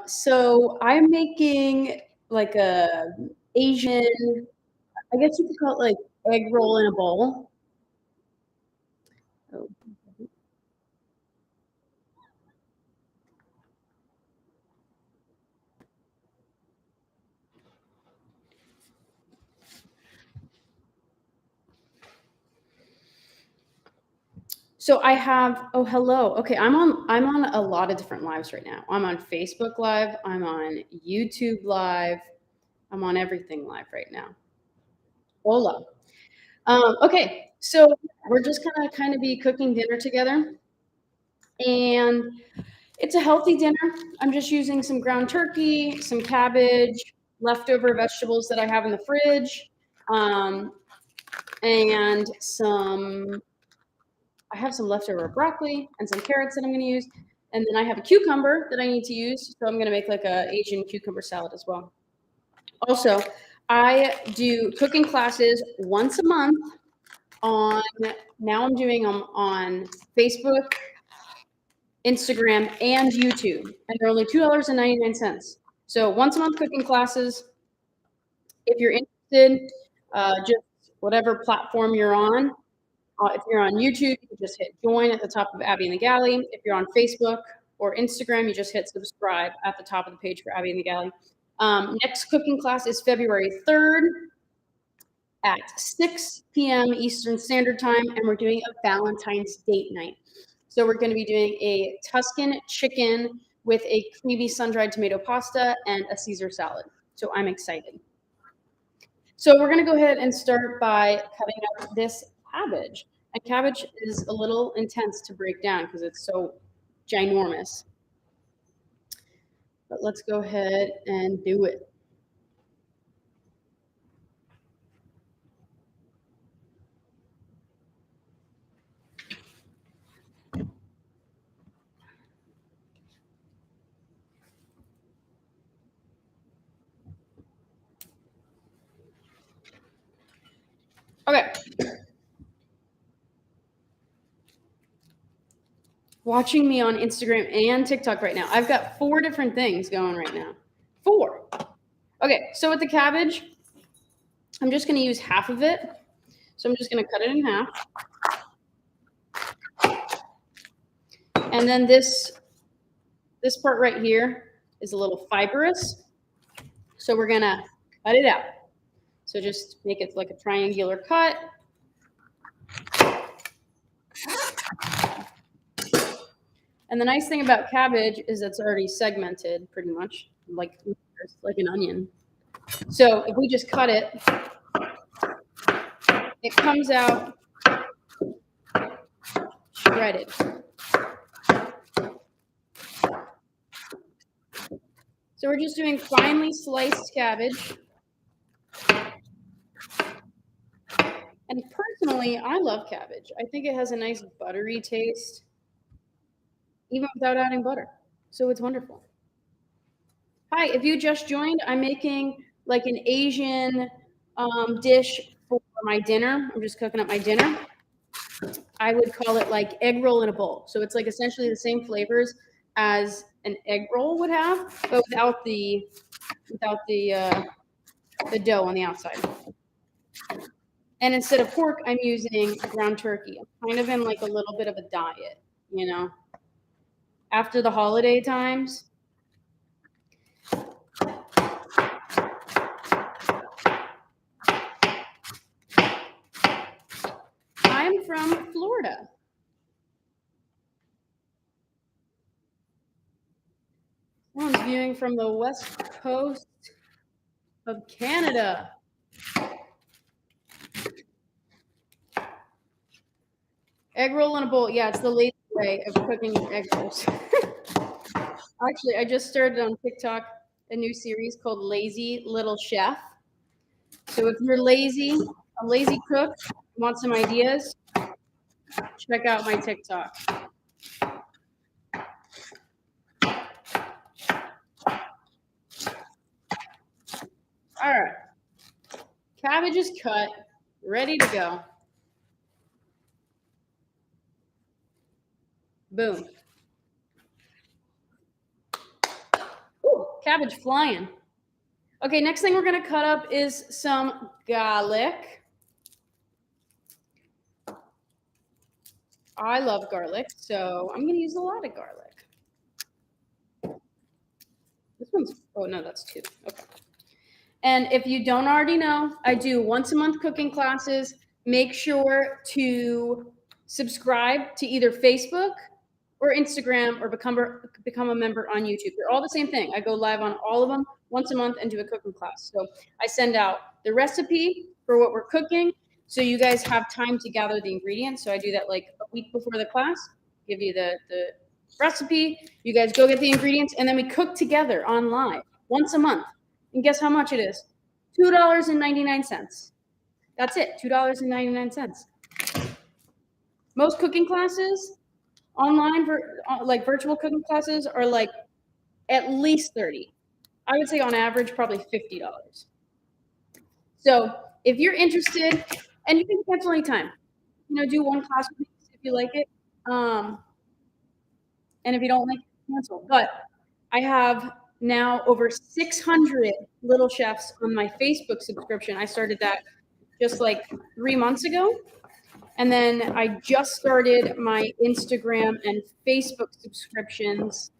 So I'm making like a Asian, I guess you could call it like egg roll in a bowl. Oh. So I have, oh, hello. Okay, I'm on a lot of different lives right now. I'm on Facebook Live, I'm on YouTube Live, I'm on everything live right now. Hola. Okay, so we're just gonna kind of be cooking dinner together, and it's a healthy dinner. I'm just using some ground turkey, some cabbage, leftover vegetables that I have in the fridge, um, and I have some leftover broccoli and some carrots that I'm going to use, and then I have a cucumber that I need to use. So I'm going to make like a Asian cucumber salad as well. Also, I do cooking classes once a month on. Now I'm doing them on Facebook, Instagram, and YouTube, and they're only $2.99. So once a month cooking classes. If you're interested, just whatever platform you're on. If you're on YouTube, you can just hit join at the top of Abby in the Galley. If you're on Facebook or Instagram, you just hit subscribe at the top of the page for Abby in the Galley. Next cooking class is February 3rd at 6 p.m. Eastern Standard Time, and we're doing a Valentine's date night. So we're going to be doing a Tuscan chicken with a creamy sun-dried tomato pasta and a Caesar salad. So I'm excited. So we're going to go ahead and start by cutting up this cabbage. And cabbage is a little intense to break down because it's so ginormous. But let's go ahead and do it. Okay. Watching me on Instagram and TikTok right now. I've got 4 different things going right now. 4. Okay, so with the cabbage, I'm just going to use half of it. So I'm just going to cut it in half. And then this part right here is a little fibrous. So we're going to cut it out. So just make it like a triangular cut. And the nice thing about cabbage is it's already segmented pretty much, like an onion. So if we just cut it, it comes out shredded. So we're just doing finely sliced cabbage. And personally, I love cabbage. I think it has a nice buttery taste, even without adding butter. So it's wonderful. Hi, if you just joined, I'm making like an Asian dish for my dinner. I'm just cooking up my dinner. I would call it like egg roll in a bowl. So it's like essentially the same flavors as an egg roll would have, but without the dough on the outside. And instead of pork, I'm using ground turkey. I'm kind of in like a little bit of a diet, you know. After the holiday times, I'm from Florida. Someone's viewing from the west coast of Canada. Egg roll in a bowl. Yeah, it's the lazy way of cooking egg rolls. Actually, I just started on TikTok a new series called Lazy Little Chef. So if you're lazy, a lazy cook, want some ideas, check out my TikTok. All right. Cabbage is cut, ready to go. Boom. cabbage flying. Okay, next thing we're going to cut up is some garlic. I love garlic, so I'm going to use a lot of garlic. This one's, oh no, that's 2. Okay. And if you don't already know, I do once a month cooking classes. Make sure to subscribe to either Facebook or Instagram or become a member on YouTube. They're all the same thing. I go live on all of them once a month and do a cooking class. So I send out the recipe for what we're cooking, so you guys have time to gather the ingredients. So I do that like a week before the class, give you the recipe. You guys go get the ingredients, and then we cook together on live once a month. And guess how much it is? $2.99. That's it, $2.99. Most cooking classes online, like virtual cooking classes, are like at least 30. I would say on average, probably $50. So if you're interested, and you can cancel anytime, do one class a week if you like it. And if you don't like it, cancel. But I have now over 600 little chefs on my Facebook subscription. I started that just like 3 months ago. And then I just started my Instagram and Facebook subscriptions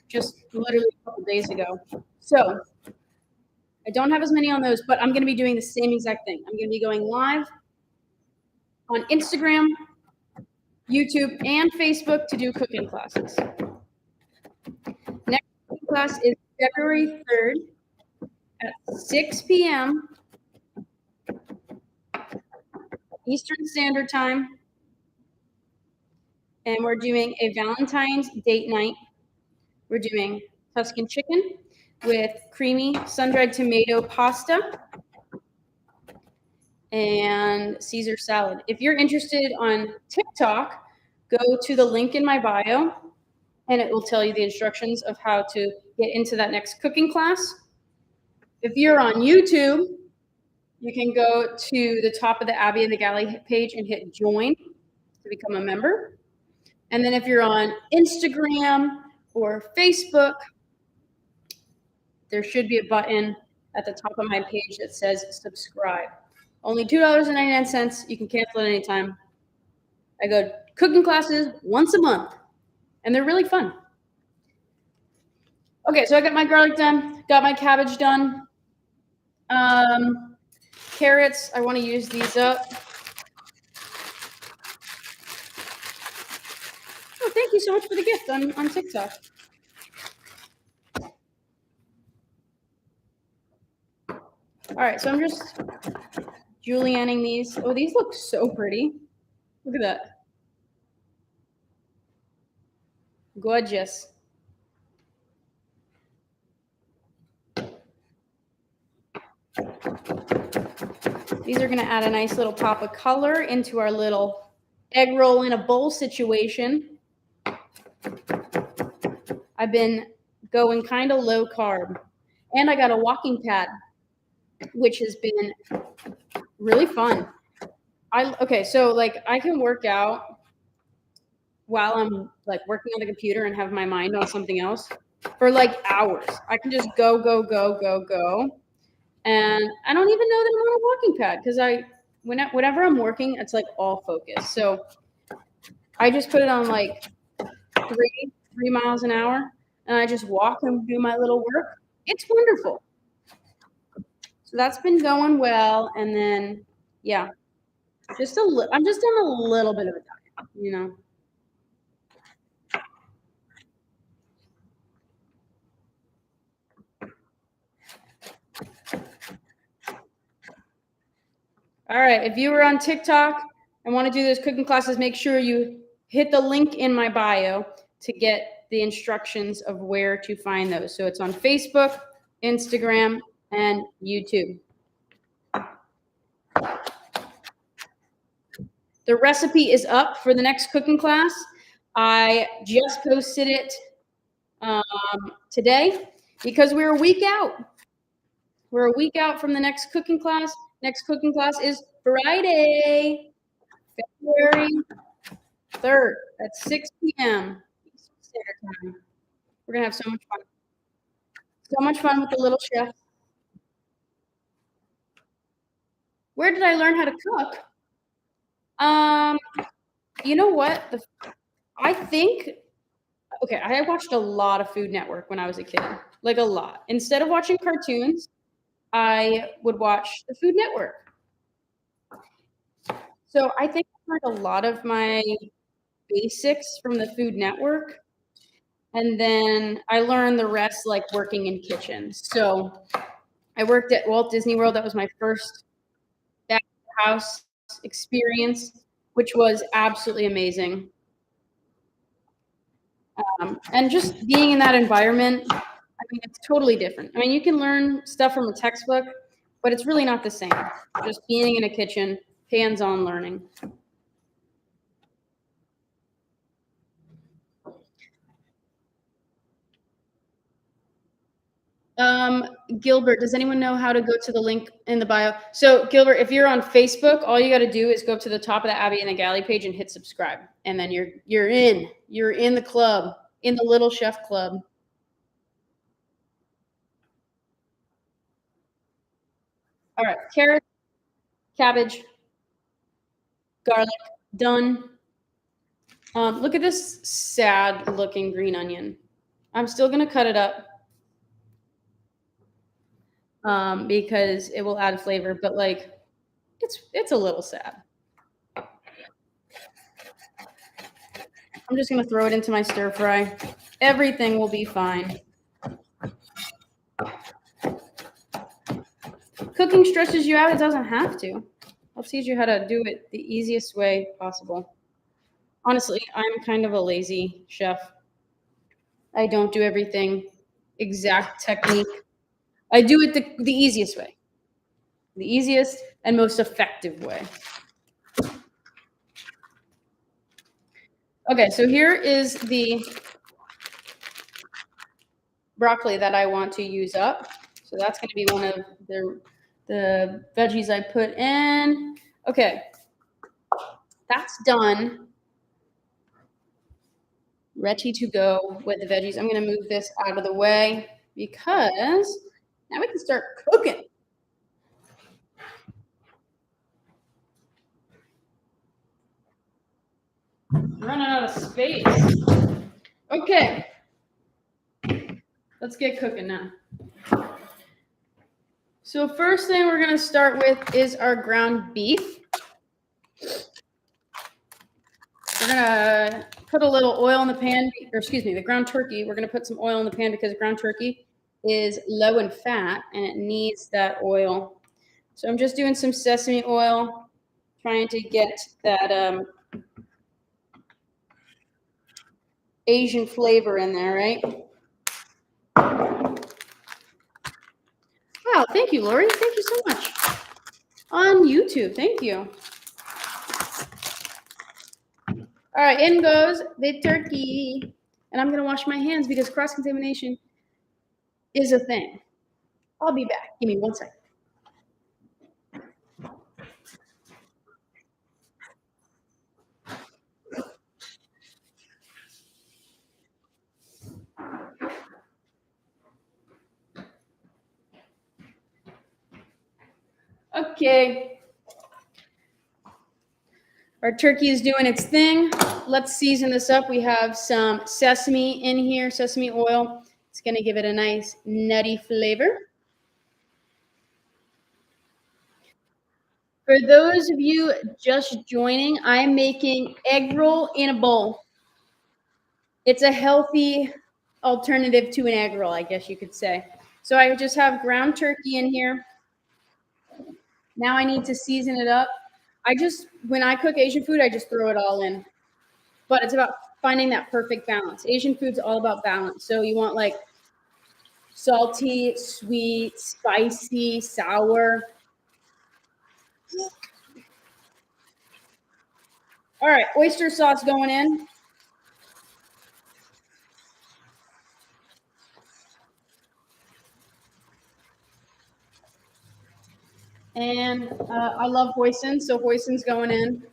just literally a couple days ago. So I don't have as many on those, but I'm going to be doing the same exact thing. I'm going to be going live on Instagram, YouTube, and Facebook to do cooking classes. Next cooking class is February 3rd at 6 p.m. Eastern Standard Time. And we're doing a Valentine's date night. We're doing Tuscan chicken with creamy sun-dried tomato pasta and Caesar salad. If you're interested on TikTok, go to the link in my bio, and it will tell you the instructions of how to get into that next cooking class. If you're on YouTube, you can go to the top of the Abbyinthegalley page and hit join to become a member. And then if you're on Instagram or Facebook, there should be a button at the top of my page that says subscribe. Only $2.99. You can cancel at any time. I go cooking classes once a month, and they're really fun. Okay, so I got my garlic done, got my cabbage done. Carrots, I want to use these up. Oh, thank you so much for the gift on TikTok. All right, so I'm just julienning these. Oh, these look so pretty. Look at that. Gorgeous. These are going to add a nice little pop of color into our little egg roll in a bowl situation. I've been going kind of low carb, and I got a walking pad, which has been really fun. Okay, so like I can work out while I'm like working on the computer and have my mind on something else for like hours. I can just go. And I don't even know that I'm on a walking pad because whenever I'm working, it's like all focus. So I just put it on like 3 miles an hour, and I just walk and do my little work. It's wonderful. So that's been going well. And then, yeah, I'm just on a little bit of a diet, All right, if you were on TikTok and want to do those cooking classes, make sure you hit the link in my bio to get the instructions of where to find those. So it's on Facebook, Instagram, and YouTube. The recipe is up for the next cooking class. I just posted it today because we're a week out. We're a week out from the next cooking class. Next cooking class is Friday, February 3rd at 6 p.m. Standard Time. We're going to have so much fun. So much fun with the little chef. Where did I learn how to cook? You know what? I think okay, I watched a lot of Food Network when I was a kid, like a lot. Instead of watching cartoons, I would watch the Food Network. So I think I learned a lot of my basics from the Food Network, and then I learned the rest like working in kitchens. So I worked at Walt Disney World. That was my first back of the house experience, which was absolutely amazing. And just being in that environment, I mean, it's totally different. I mean, you can learn stuff from a textbook, but it's really not the same. Just being in a kitchen, hands-on learning. Gilbert, does anyone know how to go to the link in the bio? So, Gilbert, if you're on Facebook, all you got to do is go up to the top of the Abby and the Galley page and hit subscribe, and then you're in. You're in the club, in the Little Chef Club. All right, carrot, cabbage, garlic, done. Look at this sad-looking green onion. I'm still gonna cut it up because it will add flavor, but like it's a little sad. I'm just gonna throw it into my stir fry. Everything will be fine. Cooking stresses you out, it doesn't have to. I'll teach you how to do it the easiest way possible. Honestly, I'm kind of a lazy chef. I don't do everything exact technique. I do it the easiest way, the easiest and most effective way. Okay, so here is the broccoli that I want to use up. So that's going to be one of the veggies I put in. Okay, that's done. Ready to go with the veggies. I'm going to move this out of the way because now we can start cooking. I'm running out of space. Okay, let's get cooking now. So first thing we're going to start with is our ground beef. We're going to put a little oil in the pan, or excuse me, the ground turkey. We're going to put some oil in the pan because ground turkey is low in fat and it needs that oil. So I'm just doing some sesame oil, trying to get that Asian flavor in there, right? Wow, thank you, Lori. Thank you so much. On YouTube, thank you. All right, in goes the turkey. And I'm going to wash my hands because cross-contamination is a thing. I'll be back. Give me 1 second. Okay. Our turkey is doing its thing. Let's season this up. We have some sesame in here, sesame oil. It's going to give it a nice nutty flavor. For those of you just joining, I'm making egg roll in a bowl. It's a healthy alternative to an egg roll, I guess you could say. So I just have ground turkey in here. Now I need to season it up. When I cook Asian food, I just throw it all in. But it's about finding that perfect balance. Asian food's all about balance. So you want like salty, sweet, spicy, sour. All right, oyster sauce going in. And I love hoisin, so hoisin's going in.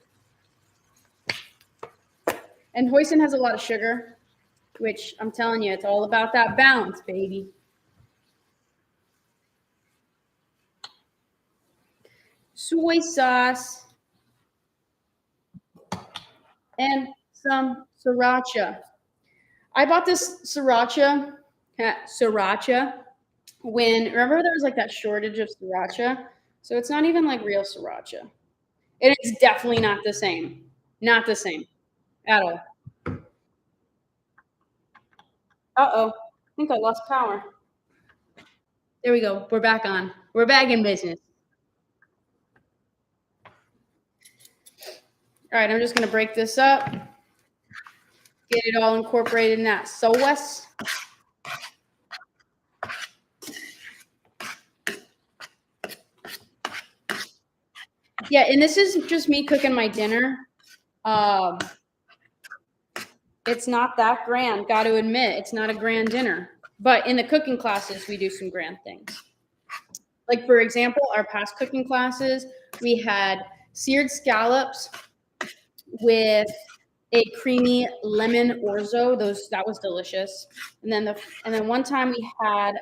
And hoisin has a lot of sugar, which I'm telling you, it's all about that balance, baby. soy sauce, and some sriracha. I bought this sriracha when, remember there was like that shortage of sriracha? So it's not even like real sriracha. And it's definitely not the same. Not the same at all. Uh-oh. I think I lost power. There we go. We're back on. We're back in business. All right, I'm just going to break this up. Get it all incorporated in that sauce. Yeah, and this is just me cooking my dinner. It's not that grand, got to admit. It's not a grand dinner. But in the cooking classes, we do some grand things. Like, for example, our past cooking classes, we had seared scallops with a creamy lemon orzo. That was delicious. And then one time we had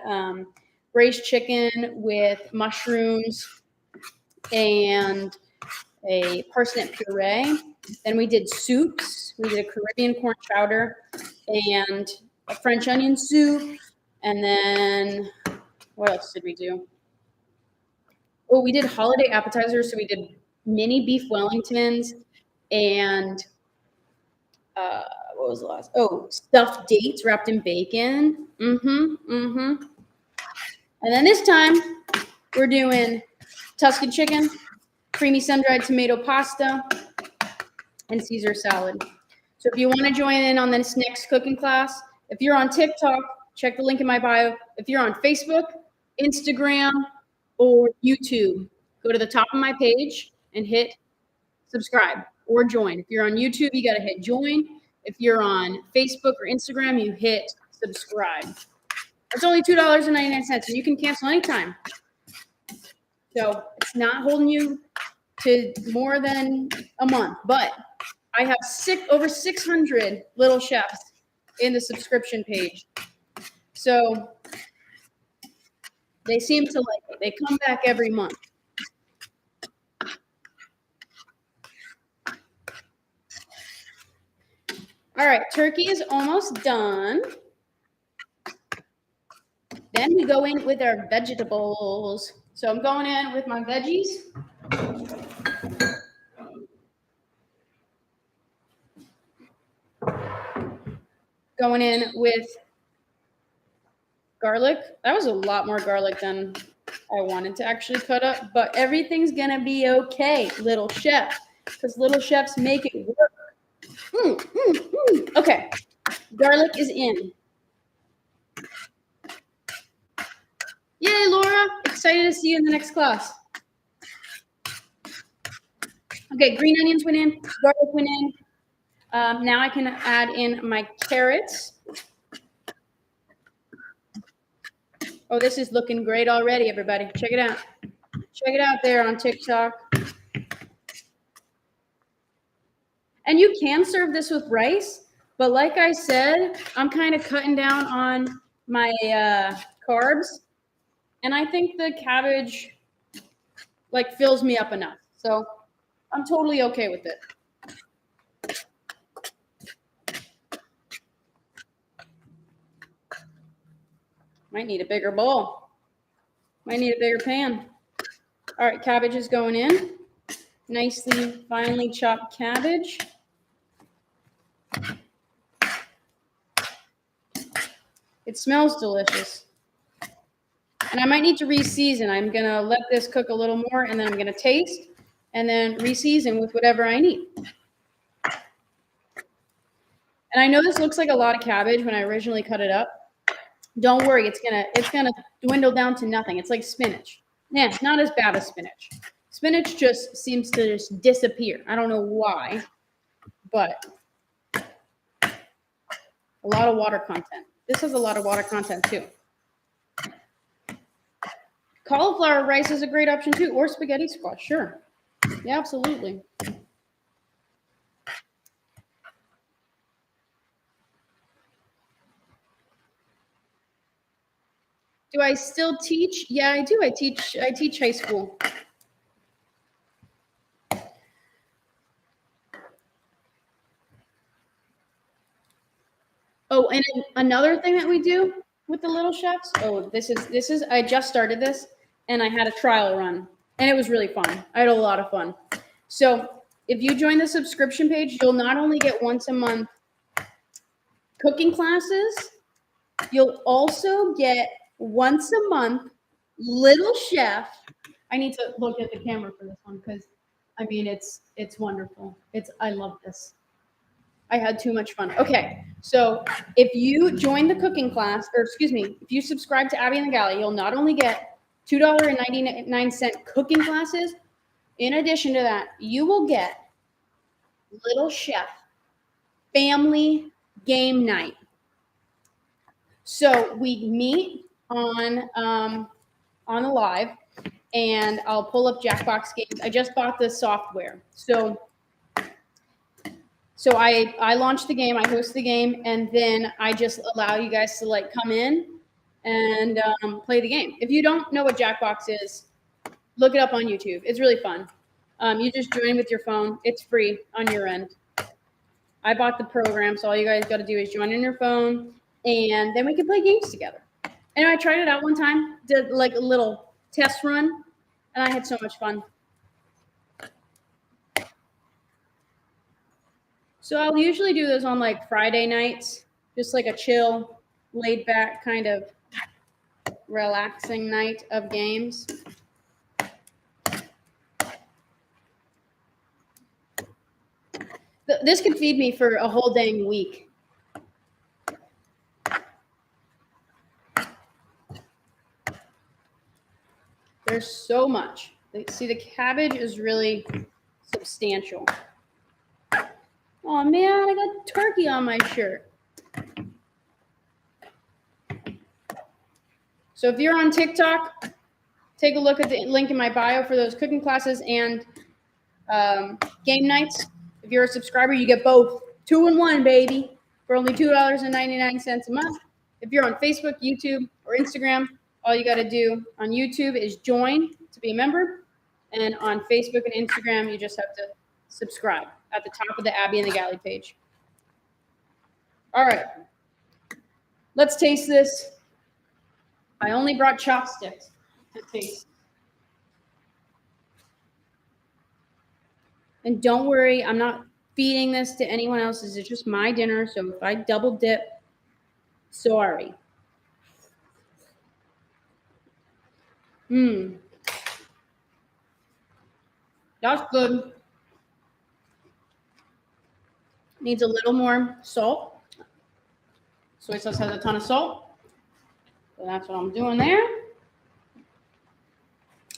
braised chicken with mushrooms and a parsnip puree. Then we did soups. We did a Caribbean corn chowder and a French onion soup. And then what else did we do? Oh, we did holiday appetizers. So we did mini beef Wellingtons and what was the last? Oh, stuffed dates wrapped in bacon. And then this time we're doing Tuscan chicken, creamy sun-dried tomato pasta, and Caesar salad. So if you want to join in on this next cooking class, if you're on TikTok, check the link in my bio. If you're on Facebook, Instagram, or YouTube, go to the top of my page and hit subscribe or join. If you're on YouTube, you got to hit join. If you're on Facebook or Instagram, you hit subscribe. It's only $2.99, and you can cancel anytime. So it's not holding you to more than a month. But I have over 600 little chefs in the subscription page. So they seem to like it. They come back every month. All right, turkey is almost done. Then we go in with our vegetables. So I'm going in with my veggies. Going in with garlic. That was a lot more garlic than I wanted to actually cut up, but everything's gonna be okay, little chef, because little chefs make it work. Okay, garlic is in. Yay, Laura! Excited to see you in the next class. Okay, green onions went in, garlic went in. Now I can add in my carrots. Oh, this is looking great already, everybody. Check it out. Check it out there on TikTok. And you can serve this with rice, but like I said, I'm kind of cutting down on my carbs. And I think the cabbage like fills me up enough. So I'm totally okay with it. Might need a bigger bowl. Might need a bigger pan. All right, cabbage is going in. Nicely, finely chopped cabbage. It smells delicious. And I might need to re-season. I'm going to let this cook a little more, and then I'm going to taste, and then re-season with whatever I need. And I know this looks like a lot of cabbage when I originally cut it up. Don't worry, it's gonna dwindle down to nothing. It's like spinach. Yeah, it's not as bad as spinach. Spinach just seems to just disappear. I don't know why, but a lot of water content. This has a lot of water content too. Cauliflower rice is a great option too, or spaghetti squash, sure. Yeah, absolutely. Do I still teach? Yeah, I do. I teach high school. Oh, and another thing that we do with the little chefs. Oh, this is. I just started this, and I had a trial run, and it was really fun. I had a lot of fun. So if you join the subscription page, you'll not only get once a month cooking classes, you'll also get once a month Little Chef. I need to look at the camera for this one because, I mean, it's wonderful. I love this. I had too much fun. Okay, so if you join the cooking class, or excuse me, if you subscribe to Abby in the Galley, you'll not only get $2.99 cooking classes. In addition to that, you will get Little Chef family game night. So we meet on a live, and I'll pull up Jackbox games. I just bought the software, so I launch the game, I host the game, and then I just allow you guys to like come in and play the game. If you don't know what Jackbox is, look it up on YouTube. It's really fun. You just join with your phone. It's free on your end. I bought the program, so all you guys got to do is join on your phone, and then we can play games together. And I tried it out one time, did like a little test run, and I had so much fun. So I'll usually do those on like Friday nights, just like a chill, laid back kind of relaxing night of games. This could feed me for a whole dang week. There's so much. See, the cabbage is really substantial. Oh man, I got turkey on my shirt. So if you're on TikTok, take a look at the link in my bio for those cooking classes and game nights. If you're a subscriber, you get both 2 in 1, baby, for only $2.99 a month. If you're on Facebook, YouTube, or Instagram, all you got to do on YouTube is join to be a member. And on Facebook and Instagram, you just have to subscribe at the top of the Abby in the Galley page. All right. Let's taste this. I only brought chopsticks to taste. And don't worry, I'm not feeding this to anyone else. This is just my dinner. So if I double dip, sorry. That's good. Needs a little more salt. Soy sauce has a ton of salt. So that's what I'm doing there.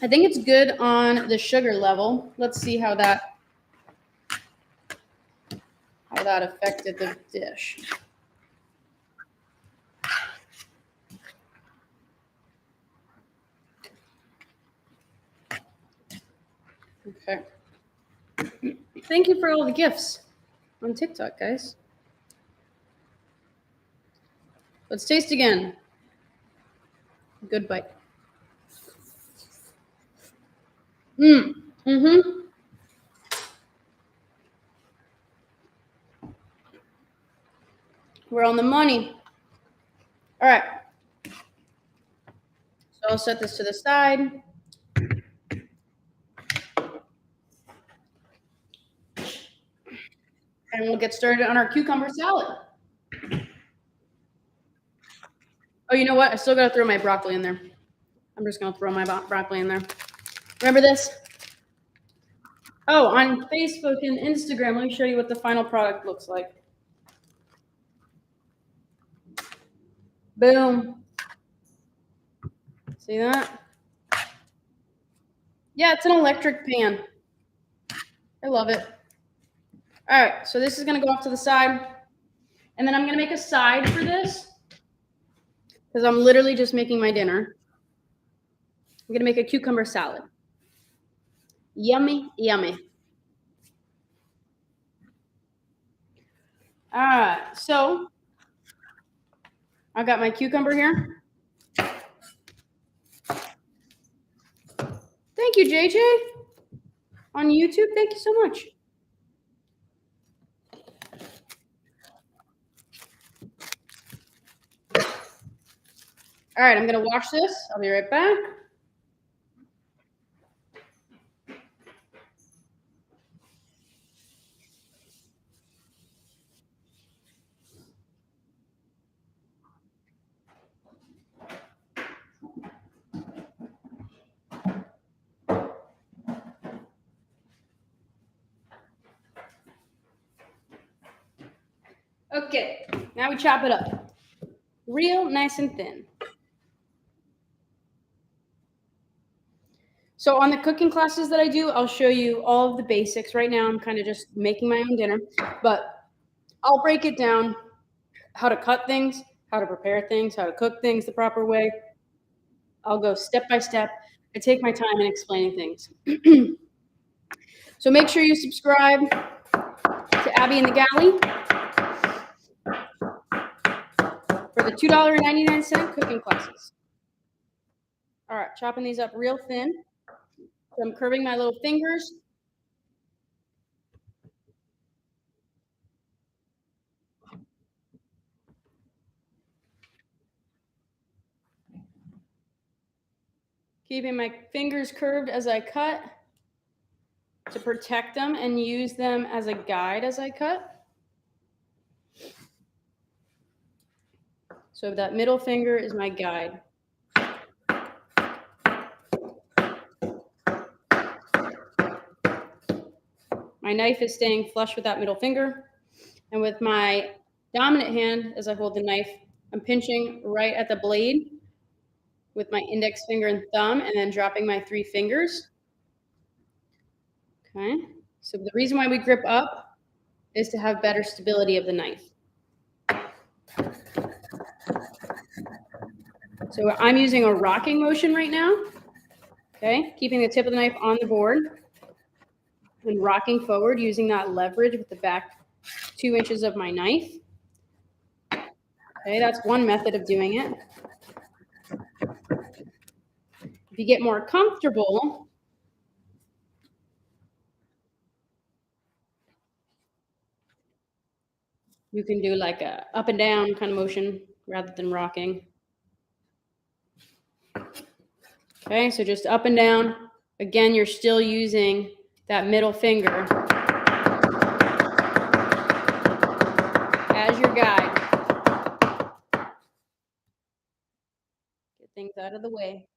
I think it's good on the sugar level. Let's see how that affected the dish. Okay. Thank you for all the gifts on TikTok, guys. Let's taste again. Good bite. We're on the money. All right. So I'll set this to the side. And we'll get started on our cucumber salad. Oh, you know what? I still got to throw my broccoli in there. I'm just going to throw my broccoli in there. Remember this? Oh, on Facebook and Instagram, let me show you what the final product looks like. Boom. See that? Yeah, it's an electric pan. I love it. All right, so this is going to go off to the side. And then I'm going to make a side for this because I'm literally just making my dinner. I'm going to make a cucumber salad. Yummy, yummy. All right, so I got my cucumber here. Thank you, JJ. On YouTube, thank you so much. All right, I'm going to wash this. I'll be right back. Okay, now we chop it up. Real nice and thin. So on the cooking classes that I do, I'll show you all of the basics. Right now, I'm kind of just making my own dinner, but I'll break it down, how to cut things, how to prepare things, how to cook things the proper way. I'll go step by step. I take my time in explaining things. So make sure you subscribe to Abby in the Galley for the $2.99 cooking classes. All right, chopping these up real thin. So I'm curving my little fingers. Keeping my fingers curved as I cut to protect them and use them as a guide as I cut. So that middle finger is my guide. My knife is staying flush with that middle finger. And with my dominant hand, as I hold the knife, I'm pinching right at the blade with my index finger and thumb, and then dropping my 3 fingers. Okay. So the reason why we grip up is to have better stability of the knife. So I'm using a rocking motion right now. Okay. Keeping the tip of the knife on the board and rocking forward using that leverage with the back 2 inches of my knife. Okay, that's one method of doing it. If you get more comfortable, you can do like a up and down kind of motion rather than rocking. Okay, so just up and down. Again, you're still using that middle finger as your guide. Get things out of the way.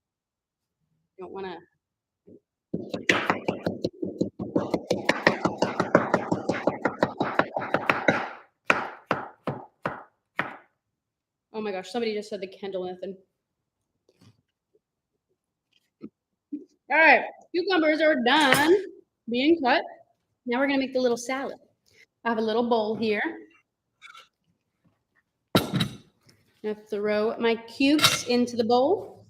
You don't want to. Oh my gosh, somebody just said the Kendall method. All right, cucumbers are done being cut. Now we're gonna make the little salad. I have a little bowl here. I'm gonna throw my cubes into the bowl.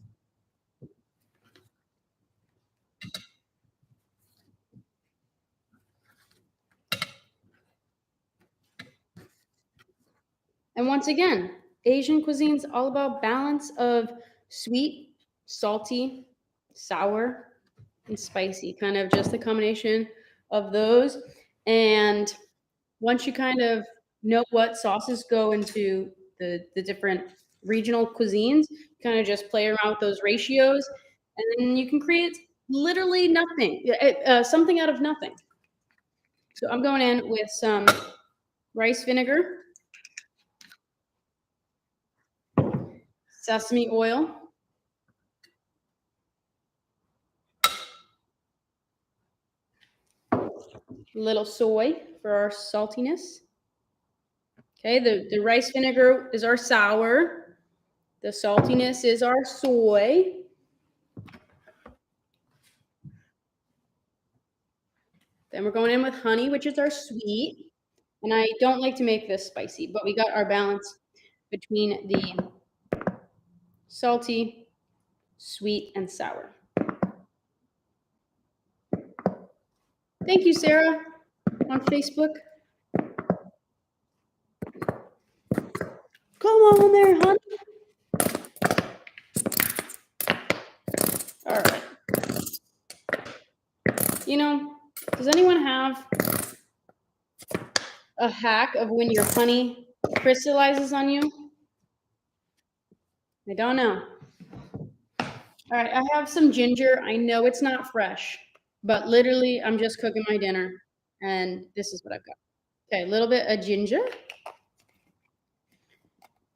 And once again, Asian cuisine is all about balance of sweet, salty, sour, and spicy, kind of just the combination of those. And once you kind of know what sauces go into the different regional cuisines, kind of just play around with those ratios, and then you can create literally nothing, something out of nothing. So I'm going in with some rice vinegar, sesame oil, a little soy for our saltiness. Okay, the rice vinegar is our sour. The saltiness is our soy. Then we're going in with honey, which is our sweet. And I don't like to make this spicy, but we got our balance between the salty, sweet, and sour. Thank you, Sarah, on Facebook. Come on there, honey. All right. You know, does anyone have a hack of when your honey crystallizes on you? I don't know. All right, I have some ginger. I know it's not fresh, but literally I'm just cooking my dinner and this is what I've got. Okay, a little bit of ginger.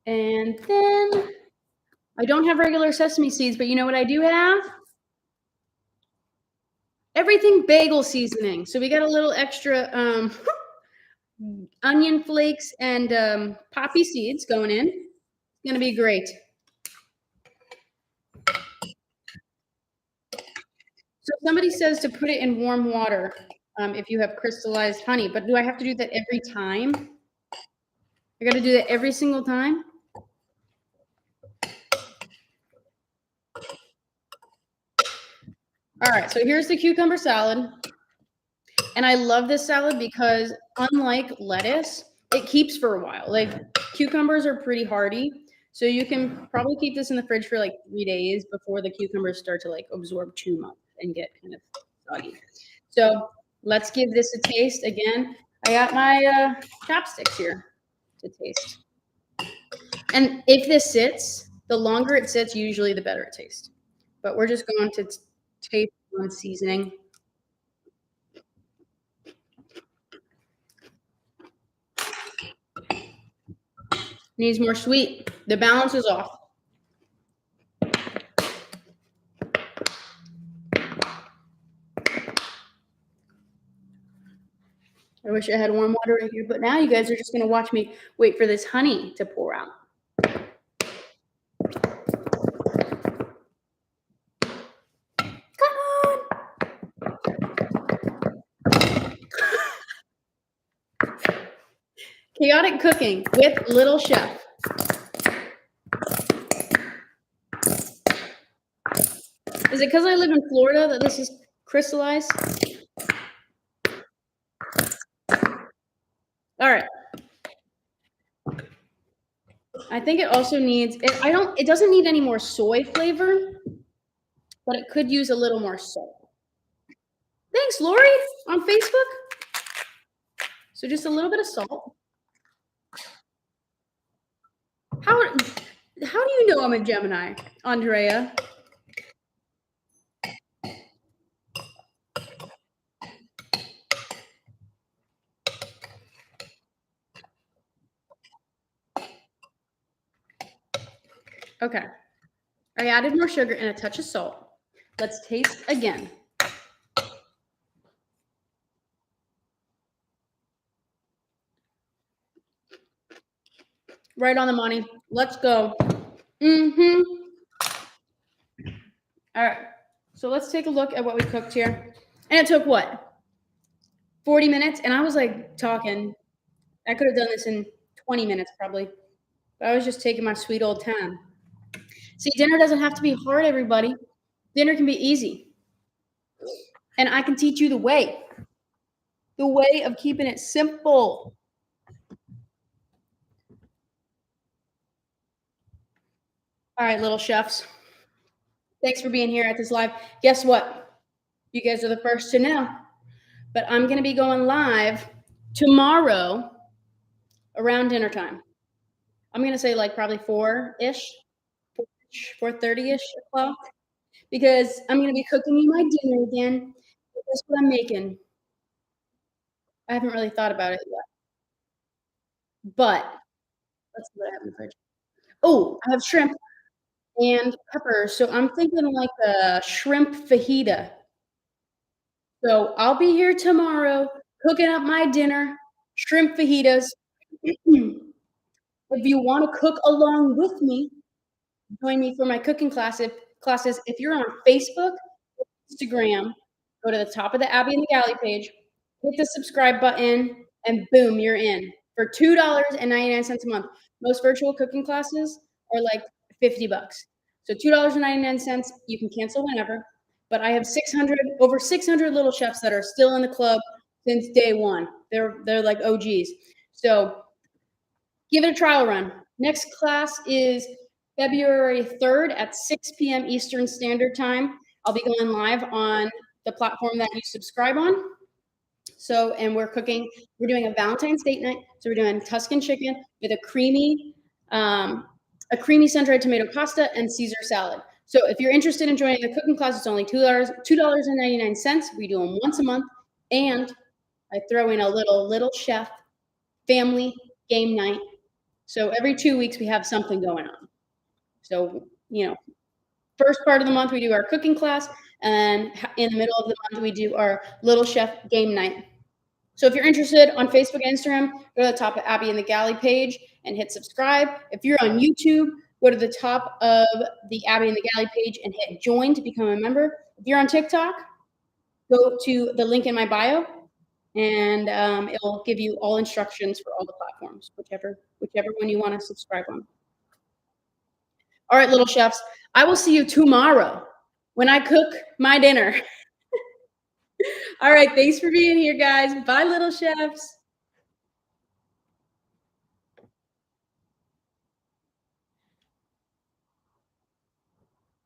And then I don't have regular sesame seeds, but you know what I do have? Everything bagel seasoning. So we got a little extra onion flakes and poppy seeds going in. It's gonna be great. So somebody says to put it in warm water if you have crystallized honey, but do I have to do that every time? I got to do that every single time? All right, so here's the cucumber salad. And I love this salad because unlike lettuce, it keeps for a while. Like cucumbers are pretty hardy. So you can probably keep this in the fridge for like 3 days before the cucumbers start to like absorb too much and get kind of soggy. So let's give this a taste again. I got my chopsticks here to taste. And if this sits, the longer it sits, usually the better it tastes. But we're just going to taste one seasoning. Needs more sweet. The balance is off. I wish I had warm water in here, but now you guys are just going to watch me wait for this honey to pour out. Come on. Chaotic cooking with Little Chef. Is it because I live in Florida that this is crystallized? All right. I think it also needs it doesn't need any more soy flavor, but it could use a little more salt. Thanks, Lori, on Facebook. So just a little bit of salt. How do you know I'm a Gemini, Andrea? Okay. I added more sugar and a touch of salt. Let's taste again. Right on the money. Let's go. All right. So let's take a look at what we cooked here. And it took what? 40 minutes? And I was like talking. I could have done this in 20 minutes probably. But I was just taking my sweet old time. See, dinner doesn't have to be hard, everybody. Dinner can be easy. And I can teach you the way of keeping it simple. All right, little chefs. Thanks for being here at this live. Guess what? You guys are the first to know. But I'm going to be going live tomorrow around dinner time. I'm going to say like probably 4-ish, 4:30-ish o'clock, because I'm going to be cooking you my dinner again. That's what I'm making. I haven't really thought about it yet. But let's see what I have in the fridge. Oh, I have shrimp and peppers. So I'm thinking like a shrimp fajita. So I'll be here tomorrow cooking up my dinner, shrimp fajitas. If you want to cook along with me, join me for my cooking classes. If you're on Facebook, Instagram, go to the top of the Abbyinthegalley page, hit the subscribe button, and boom, you're in for $2.99 a month. Most virtual cooking classes are like $50. So $2.99, you can cancel whenever. But I have over 600 little chefs that are still in the club since day one. They're like OGs. So give it a trial run. Next class is February 3rd at 6 p.m. Eastern Standard Time. I'll be going live on the platform that you subscribe on. So, and we're doing a Valentine's date night. So we're doing Tuscan chicken with a creamy sun-dried tomato pasta and Caesar salad. So if you're interested in joining a cooking class, it's only $2.99. We do them once a month, and I throw in a little chef family game night. So every 2 weeks we have something going on. So, first part of the month we do our cooking class, and in the middle of the month we do our little chef game night. So if you're interested on Facebook and Instagram, go to the top of Abbyinthegalley page and hit subscribe. If you're on YouTube, go to the top of the Abbyinthegalley page and hit join to become a member. If you're on TikTok, go to the link in my bio, and it'll give you all instructions for all the platforms, whichever one you want to subscribe on. All right, little chefs, I will see you tomorrow when I cook my dinner. All right, thanks for being here, guys. Bye, little chefs.